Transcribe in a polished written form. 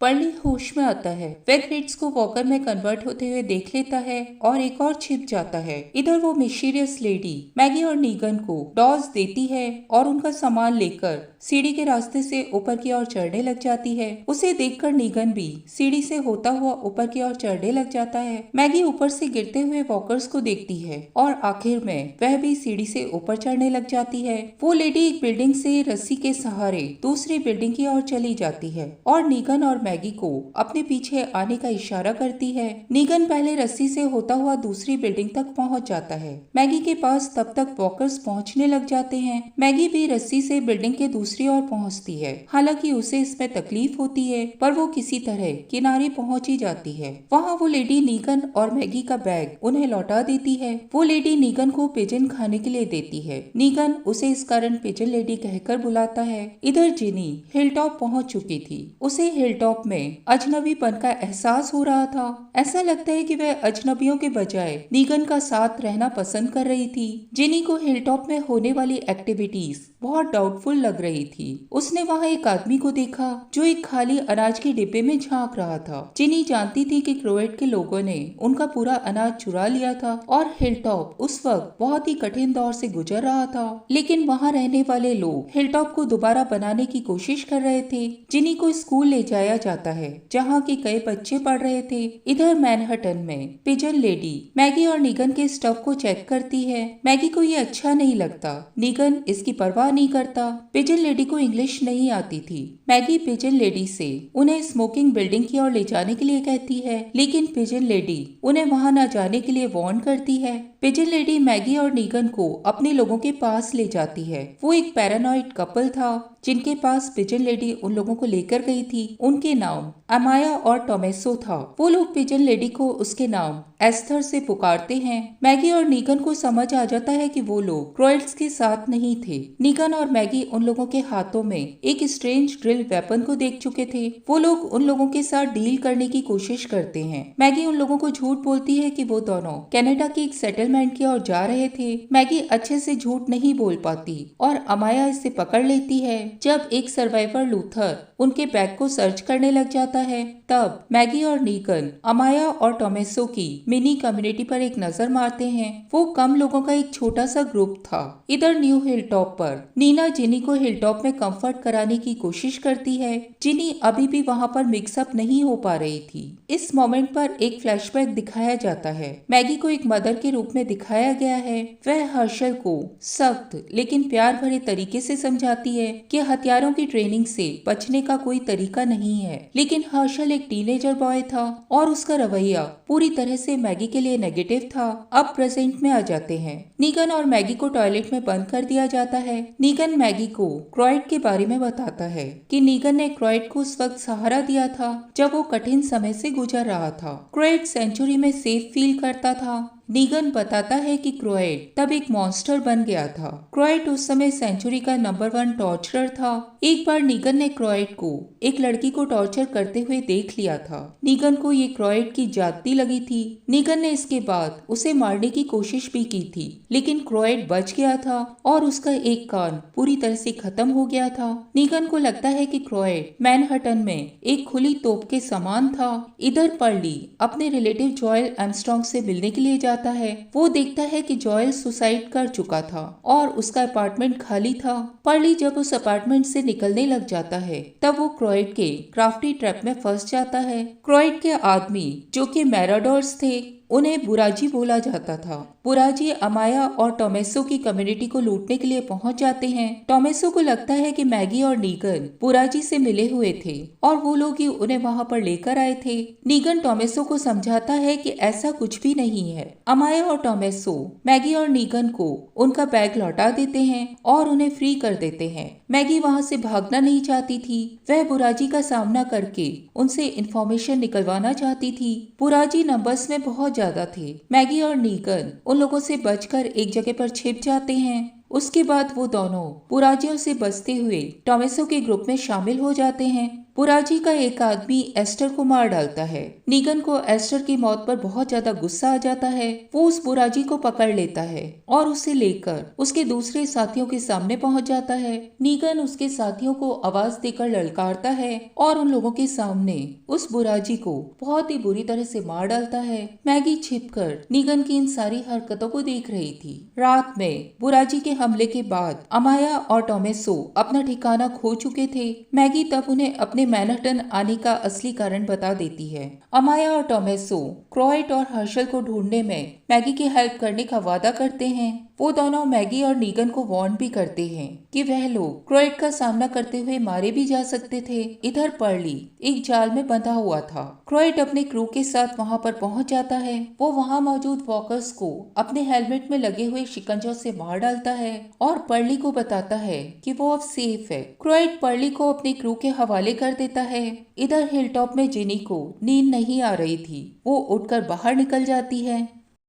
Pearly होश में आता है। वह ग्रेड्स को वॉकर में कन्वर्ट होते हुए देख लेता है और एक और छिप जाता है। इधर वो मिस्टीरियस लेडी मैगी और नीगन को डॉज देती है और उनका सामान लेकर सीढ़ी के रास्ते से ऊपर की ओर चढ़ने लग जाती है। उसे देखकर नीगन भी सीढ़ी से होता हुआ ऊपर की ओर चढ़ने लग जाता है। मैगी ऊपर से गिरते हुए वॉकर्स को देखती है और आखिर में वह भी सीढ़ी से ऊपर चढ़ने लग जाती है। वो लेडी एक बिल्डिंग से रस्सी के सहारे दूसरी बिल्डिंग की ओर चली जाती है और नीगन और मैगी को अपने पीछे आने का इशारा करती है। नीगन पहले रस्सी से होता हुआ दूसरी बिल्डिंग तक पहुंच जाता है। मैगी के पास तब तक वॉकर्स पहुंचने लग जाते हैं। मैगी भी रस्सी से बिल्डिंग के दूसरी ओर पहुंचती है। हालांकि उसे इसमें तकलीफ होती है पर वो किसी तरह किनारे पहुंच ही जाती है। वहाँ वो लेडी नीगन और मैगी का बैग उन्हें लौटा देती है। वो लेडी नीगन को पिजन खाने के लिए देती है। नीगन उसे इस कारण पिजन लेडी कहकर बुलाता है। इधर जिनी हिलटॉप पहुंच चुकी थी। उसे हिलटॉप में अजनबीपन का एहसास हो रहा था। ऐसा लगता है कि वह अजनबियों के बजाय नीगन का साथ रहना पसंद कर रही थी। जिनी को हिलटॉप में होने वाली एक्टिविटीज बहुत डाउटफुल लग रही थी। उसने वहाँ एक आदमी को देखा जो एक खाली अनाज के डिब्बे में झांक रहा था। जिनी जानती थी कि क्रोएट के लोगों ने उनका पूरा अनाज चुरा लिया था और हिलटॉप उस वक्त बहुत ही कठिन दौर से गुजर रहा था। लेकिन वहाँ रहने वाले लोग हिलटॉप को दोबारा बनाने की कोशिश कर रहे थे। जिनी को स्कूल ले जाया जाता है जहाँ के कई बच्चे पढ़ रहे थे। इधर मैनहट्टन में पिजन लेडी मैगी और नीगन के स्टफ को चेक करती है। मैगी को ये अच्छा नहीं लगता। नीगन इसकी परवाह नहीं करता। पिजन लेडी को इंग्लिश नहीं आती थी। मैगी पिजन लेडी से उन्हें स्मोकिंग बिल्डिंग की ओर ले जाने के लिए कहती है, लेकिन पिजन लेडी उन्हें वहां न जाने के लिए वार्न करती है। पिजन लेडी मैगी और नीगन को अपने लोगों के पास ले जाती है। वो एक पैरानॉइड कपल था जिनके पास पिजन लेडी उन लोगों को लेकर गई थी। उनके नाम अमाया और टोमेसो था। वो लोग पिजन लेडी को उसके नाम एस्थर से पुकारते हैं। मैगी और नीगन को समझ आ जाता है कि वो लोग क्रोएट्स के साथ नहीं थे। नीगन और मैगी उन लोगों के हाथों में एक स्ट्रेंज ड्रिल वेपन को देख चुके थे। वो लोग उन लोगों के साथ डील करने की कोशिश करते हैं। मैगी उन लोगों को झूठ बोलती है कि वो दोनों कनाडा की एक सेटलमेंट की ओर जा रहे थे। मैगी अच्छे से झूठ नहीं बोल पाती और अमाया इसे पकड़ लेती है। जब एक सर्वाइवर लूथर उनके बैग को सर्च करने लग जाता है तब मैगी और नीगन अमाया और टोमेसो की मिनी कम्युनिटी पर एक नजर मारते हैं। वो कम लोगों का एक छोटा सा ग्रुप था। इधर न्यू हिलटॉप पर नीना जिनी को हिलटॉप में कंफर्ट कराने की कोशिश करती है। जिनी अभी भी वहाँ पर मिक्सअप नहीं हो पा रही थी। इस मोमेंट पर एक फ्लैशबैक दिखाया जाता है। मैगी को एक मदर के रूप में दिखाया गया है। वह हर्षल को सख्त लेकिन प्यार भरे तरीके से समझाती है कि हथियारों की ट्रेनिंग से बचने का कोई तरीका नहीं है। लेकिन हर्षल एक टीनेजर बॉय था और उसका रवैया पूरी तरह से मैगी के लिए नेगेटिव था। अब प्रेजेंट में आ जाते हैं। नीगन और मैगी को टॉयलेट में बंद कर दिया जाता है। नीगन मैगी को क्रोएट के बारे में बताता है कि नीगन ने क्रोएट को उस वक्त सहारा दिया था जब वो कठिन समय से गुजर रहा था। क्रोएट सेंचुरी में सेफ फील करता था। नीगन बताता है कि क्रोएट तब एक मॉन्स्टर बन गया था। क्रोएट उस समय सेंचुरी का नंबर 1 टॉर्चरर था। एक बार नीगन ने क्रोएट को एक लड़की को टॉर्चर करते हुए देख लिया था। नीगन को ये क्रोएट की जाती लगी थी। नीगन ने इसके बाद उसे मारने की कोशिश भी की थी, लेकिन क्रोएट बच गया था और उसका एक कान पूरी तरह से खत्म हो गया था। नीगन को लगता है कि क्रोएट मैनहट्टन में एक खुली तोप के समान था। इधर पर्ली अपने रिलेटिव जॉयल आर्मस्ट्रांग से मिलने के लिए जाता है। वो देखता है कि जॉयल सुसाइड कर चुका था और उसका अपार्टमेंट खाली था। पर्ली जब उस अपार्टमेंट से निकलने लग जाता है तब वो क्रोएट के क्राफ्टी ट्रैप में फंस जाता है। क्रोएट के आदमी जो कि मैराडोर्स थे उन्हें बुराजी बोला जाता था। बुराजी अमाया और टोमेसो की कम्युनिटी को लूटने के लिए पहुंच जाते हैं। टोमेसो को लगता है कि मैगी और नीगन बुराजी से मिले हुए थे और वो लोग ही उन्हें वहां पर लेकर आए थे। नीगन टोमेसो को समझाता है कि ऐसा कुछ भी नहीं है। अमाया और टोमेसो मैगी और नीगन को उनका बैग लौटा देते हैं और उन्हें फ्री कर देते हैं। मैगी वहाँ से भागना नहीं चाहती थी। वह बुराजी का सामना करके उनसे इंफॉर्मेशन निकलवाना चाहती थी। बुराजी नंबर्स में बहुत ज्यादा थे। मैगी और नीगन उन लोगों से बचकर एक जगह पर छिप जाते हैं। उसके बाद वो दोनों बुराजियों से बचते हुए टोमेसो के ग्रुप में शामिल हो जाते हैं। बुराजी का एक आदमी एस्टर को मार डालता है। नीगन को एस्टर की मौत पर बहुत ज्यादा गुस्सा आ जाता है। वो उस बुराजी को पकड़ लेता है और उसे लेकर उसके दूसरे साथियों के सामने पहुंच जाता है। नीगन उसके साथियों को आवाज देकर ललकारता है और उन लोगों के सामने उस बुराजी को बहुत ही बुरी तरह से मार डालता है। मैगी छिपकर नीगन की इन सारी हरकतों को देख रही थी। रात में बुराजी के हमले के बाद अमाया और टोमेसो अपना ठिकाना खो चुके थे। मैगी तब उन्हें अपने मैनहट्टन आने का असली कारण बता देती है। अमाया और टोमेसो क्रोएट और हर्शल को ढूंढने में मैगी की हेल्प करने का वादा करते हैं। वो दोनों मैगी और नीगन को वार्न भी करते हैं कि वह लोग क्रोएट का सामना करते हुए मारे भी जा सकते थे। इधर पर्ली एक जाल में बंधा हुआ था। क्रोएट अपने क्रू के साथ वहां पर पहुंच जाता है। वो वहां मौजूद वॉकर्स को अपने हेलमेट में लगे हुए शिकंजों से मार डालता है और पर्ली को बताता है कि वो अब सेफ है। क्रोएट पर्ली को अपने क्रू के हवाले कर देता है। इधर हिलटॉप में जिनी को नींद नहीं आ रही थी। वो उठकर बाहर निकल जाती है।